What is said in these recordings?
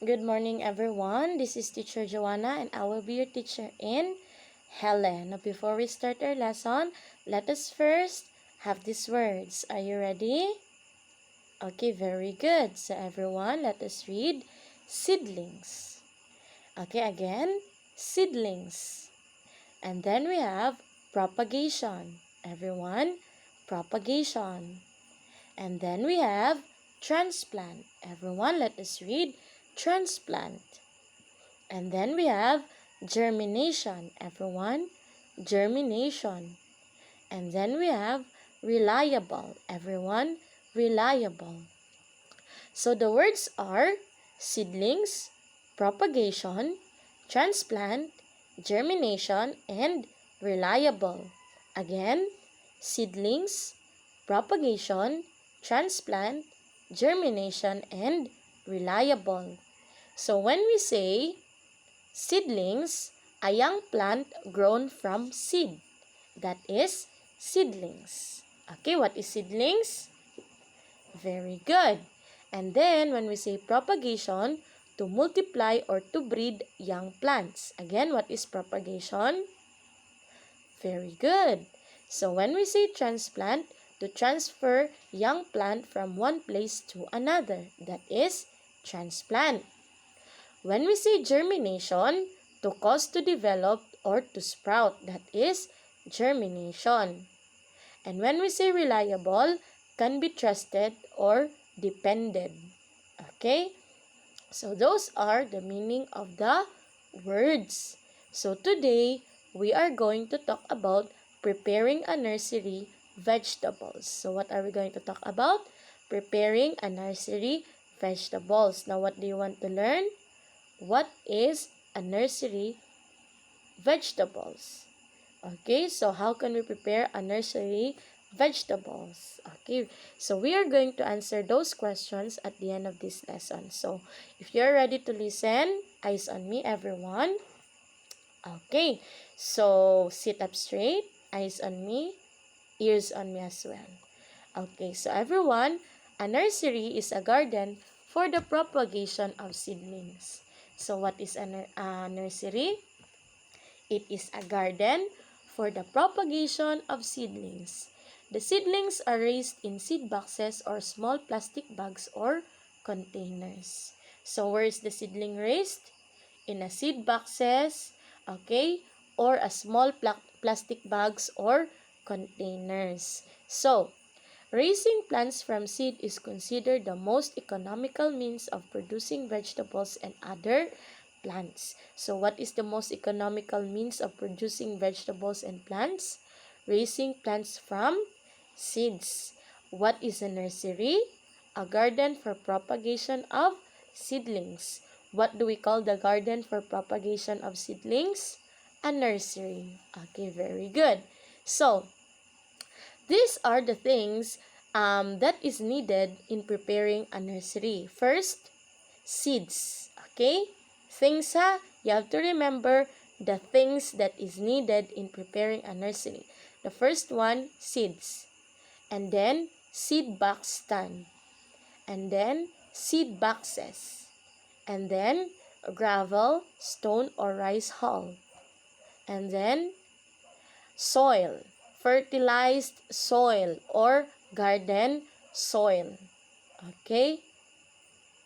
Good morning, everyone. This is Teacher Joanna, and I will be your teacher in Helen. Now, before we start our lesson, let us first have these words. Are you ready? Okay, very good. So, everyone, let us read seedlings. Okay, again, seedlings. And then we have propagation. Everyone, propagation. And then we have transplant. Everyone, let us read transplant. And then we have germination. Everyone, germination. And then we have reliable. Everyone, reliable. So the words are seedlings, propagation, transplant, germination, and reliable. Again, seedlings, propagation, transplant, germination, and reliable. So when we say seedlings, a young plant grown from seed. That is seedlings. Okay, what is seedlings? Very good. And then when we say propagation, to multiply or to breed young plants. Again, what is propagation? Very good. So when we say transplant, to transfer young plant from one place to another. That is transplant. When we say germination, to cause to develop or to sprout, that is germination. And when we say reliable, can be trusted or depended. Okay? So those are the meaning of the words. So today, we are going to talk about preparing a nursery vegetables. So what are we going to talk about? Preparing a nursery vegetables. Now what do you want to learn? What is a nursery vegetables? Okay, so how can we prepare a nursery vegetables? Okay, so we are going to answer those questions at the end of this lesson. So if you're ready to listen, eyes on me, everyone. Okay, so sit up straight, eyes on me, ears on me as well. Okay, so everyone, a nursery is a garden for the propagation of seedlings. So what is a nursery? It is a garden for the propagation of seedlings. The seedlings are raised in seed boxes or small plastic bags or containers. So where is the seedling raised? In a seed boxes, okay, or a small plastic bags or containers. So, raising plants from seed is considered the most economical means of producing vegetables and other plants. So what is the most economical means of producing vegetables and plants? Raising plants from seeds. What is a nursery? A garden for propagation of seedlings. What do we call the garden for propagation of seedlings? A nursery. Okay, very good. So, these are the things that is needed in preparing a nursery. First, seeds. Okay? Things you have to remember the things that is needed in preparing a nursery. The first one, seeds. And then, seed box stand. And then, seed boxes. And then, gravel, stone, or rice hull. And then, soil, fertilized soil or garden soil. Okay?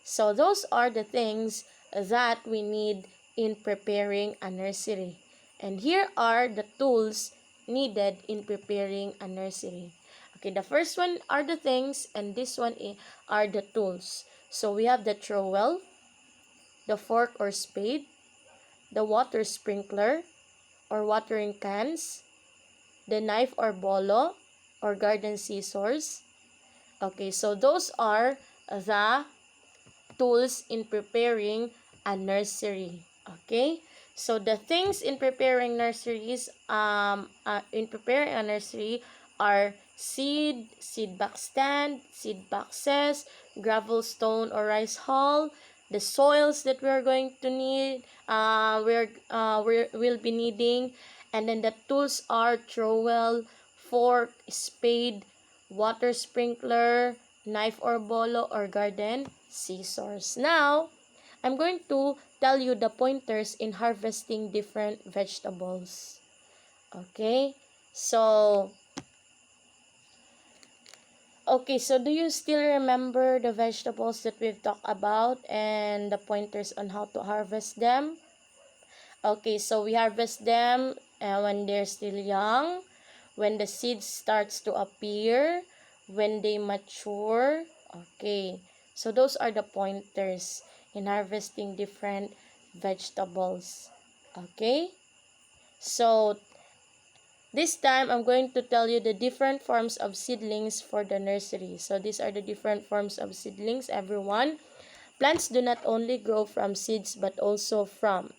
So those are the things that we need in preparing a nursery. And here are the tools needed in preparing a nursery. Okay, the first one are the things and this one are the tools. So we have the trowel, the fork or spade, the water sprinkler or watering cans, the knife or bolo or garden scissors. Okay, so those are the tools in preparing a nursery. Okay, so the things in preparing nurseries, in preparing a nursery are seed box stand, seed boxes, gravel, stone, or rice hull, the soils that we are going to need, we'll be needing, and then the tools are trowel, fork, spade, water sprinkler, knife or bolo, or garden scissors. Now, I'm going to tell you the pointers in harvesting different vegetables. Okay? So, do you still remember the vegetables that we've talked about and the pointers on how to harvest them? Okay, so we harvest them when they're still young, when the seed starts to appear, when they mature. Okay, so those are the pointers in harvesting different vegetables. Okay, so this time I'm going to tell you the different forms of seedlings for the nursery. So these are the different forms of seedlings, everyone. Plants do not only grow from seeds but also from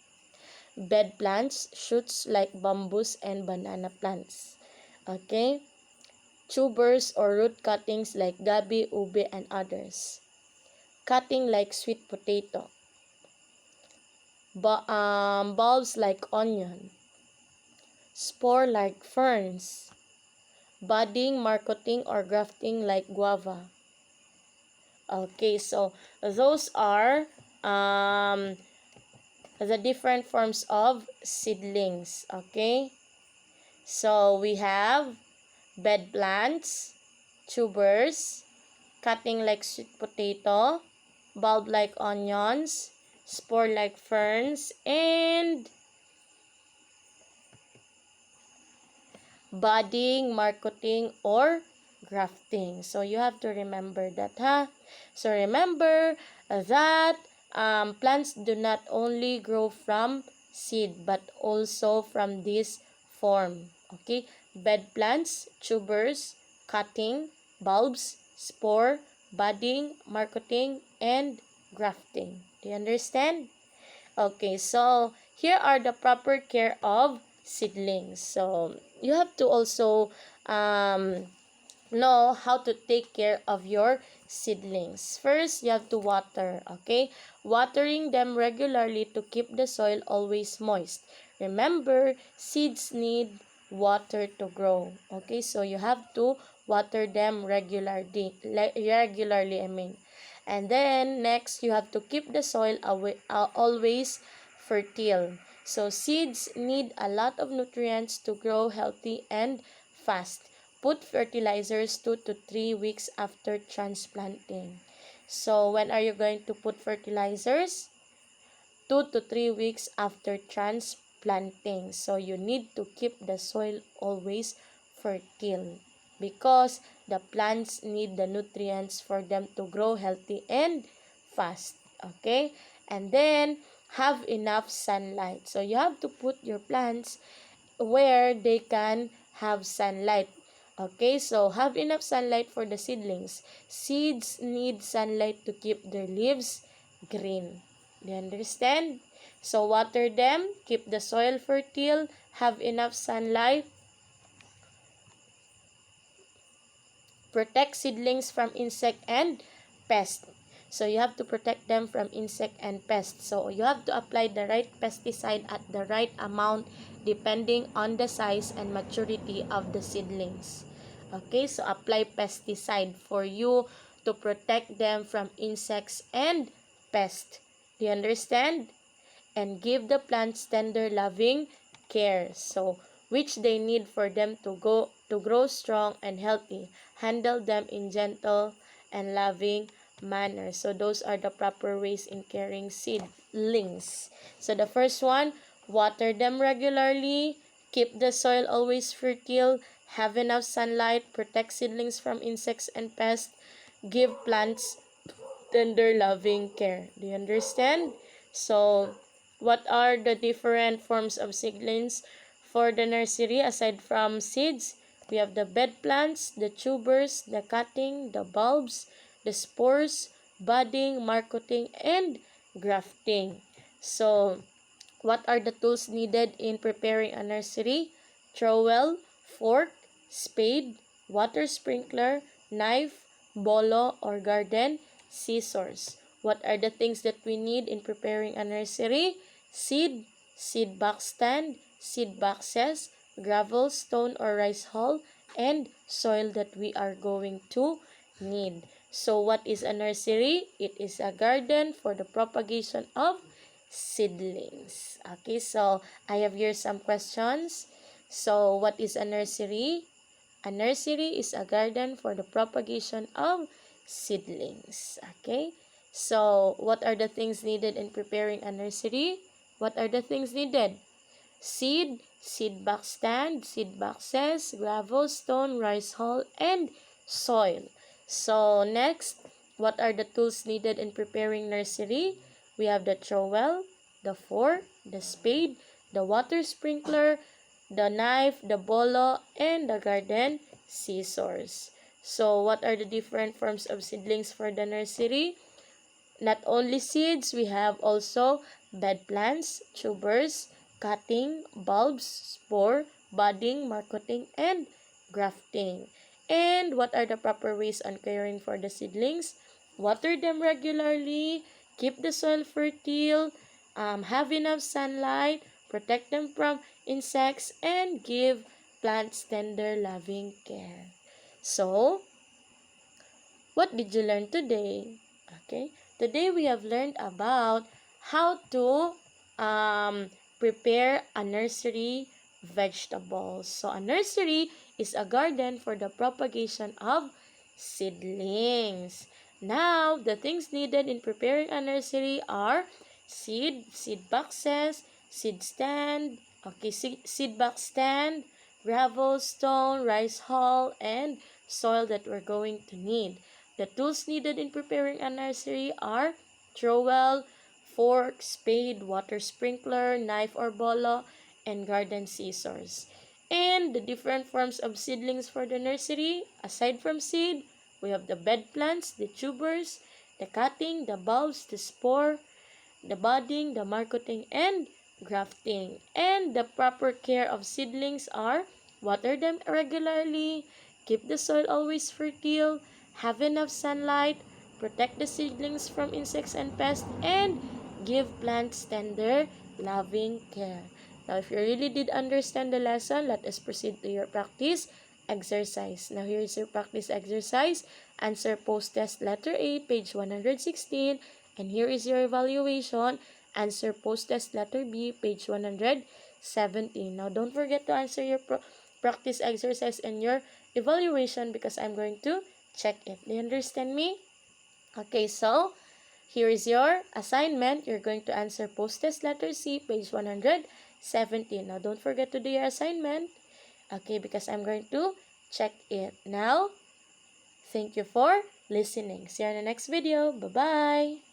bed plants, shoots like bamboos and banana plants. Okay? Tubers or root cuttings like gabi, ube, and others. Cutting like sweet potato. Bulbs like onion. Spore like ferns. Budding, marketing, or grafting like guava. Okay, so those are the different forms of seedlings. Okay? So we have bed plants, tubers, cutting like sweet potato, bulb like onions, spore like ferns, and budding, marketing, or grafting. So you have to remember that, huh? So remember that plants do not only grow from seed but also from this form. Okay? Bed plants, tubers, cutting, bulbs, spore, budding, marketing, and grafting. Do you understand? Okay, so here are the proper care of seedlings. So you have to also know how to take care of your seedlings. First, you have to water, okay? Watering them regularly to keep the soil always moist. Remember, seeds need water to grow, okay? So you have to water them regularly, I mean. And then next, you have to keep the soil always fertile. So seeds need a lot of nutrients to grow healthy and fast. Put fertilizers 2 to 3 weeks after transplanting. So when are you going to put fertilizers? 2 to 3 weeks after transplanting. So you need to keep the soil always fertile because the plants need the nutrients for them to grow healthy and fast. Okay? And then have enough sunlight. So you have to put your plants where they can have sunlight. Okay, so have enough sunlight for the seedlings. Seeds need sunlight to keep their leaves green. Do you understand? So water them, keep the soil fertile, have enough sunlight, protect seedlings from insect and pest. So you have to protect them from insect and pest. So you have to apply the right pesticide at the right amount depending on the size and maturity of the seedlings. Okay, so apply pesticide for you to protect them from insects and pest. Do you understand? And give the plants tender loving care. So which they need for them to grow strong and healthy. Handle them in gentle and loving manner. So those are the proper ways in caring seedlings. So the first one, water them regularly, keep the soil always fertile, have enough sunlight, protect seedlings from insects and pests, give plants tender loving care. Do you understand? So what are the different forms of seedlings for the nursery aside from seeds? We have the bed plants, the tubers, the cutting, the bulbs, the spores, budding, marketing, and grafting. So, what are the tools needed in preparing a nursery? Trowel, fork, spade, water sprinkler, knife, bolo or garden, scissors. What are the things that we need in preparing a nursery? Seed, seed box stand, seed boxes, gravel, stone or rice hull, and soil that we are going to need. So what is a nursery? It is a garden for the propagation of seedlings. Okay, so I have here some questions. So what is a nursery? A nursery is a garden for the propagation of seedlings. Okay, so what are the things needed in preparing a nursery? What are the things needed? Seed, seed box stand, seed boxes, gravel, stone, rice hull, and soil. So next, what are the tools needed in preparing nursery? We have the trowel, the fork, the spade, the water sprinkler, the knife, the bolo, and the garden scissors. So what are the different forms of seedlings for the nursery? Not only seeds, we have also bed plants, tubers, cutting, bulbs, spore, budding, marketing, and grafting. And what are the proper ways on caring for the seedlings? Water them regularly, keep the soil fertile, have enough sunlight, protect them from insects, and give plants tender, loving care. So, what did you learn today? Okay, today we have learned about how to prepare a nursery vegetables. So a nursery is a garden for the propagation of seedlings. Now, the things needed in preparing a nursery are seed boxes, seed stand, okay, seed box stand, gravel, stone, rice hull, and soil that we're going to need. The tools needed in preparing a nursery are trowel, fork, spade, water sprinkler, knife or bolo, and garden scissors. And the different forms of seedlings for the nursery, aside from seed, we have the bed plants, the tubers, the cutting, the bulbs, the spore, the budding, the marketing, and grafting. And the proper care of seedlings are water them regularly, keep the soil always fertile, have enough sunlight, protect the seedlings from insects and pests, and give plants tender, loving care. Now, if you really did understand the lesson, let us proceed to your practice exercise. Now, here is your practice exercise. Answer post-test letter A, page 116. And here is your evaluation. Answer post-test letter B, page 117. Now, don't forget to answer your practice exercise and your evaluation because I'm going to check it. Do you understand me? Okay, so here is your assignment. You're going to answer post-test letter C, page 117. Now, don't forget to do your assignment. Okay, because I'm going to check it. Now, thank you for listening. See you in the next video. Bye-bye.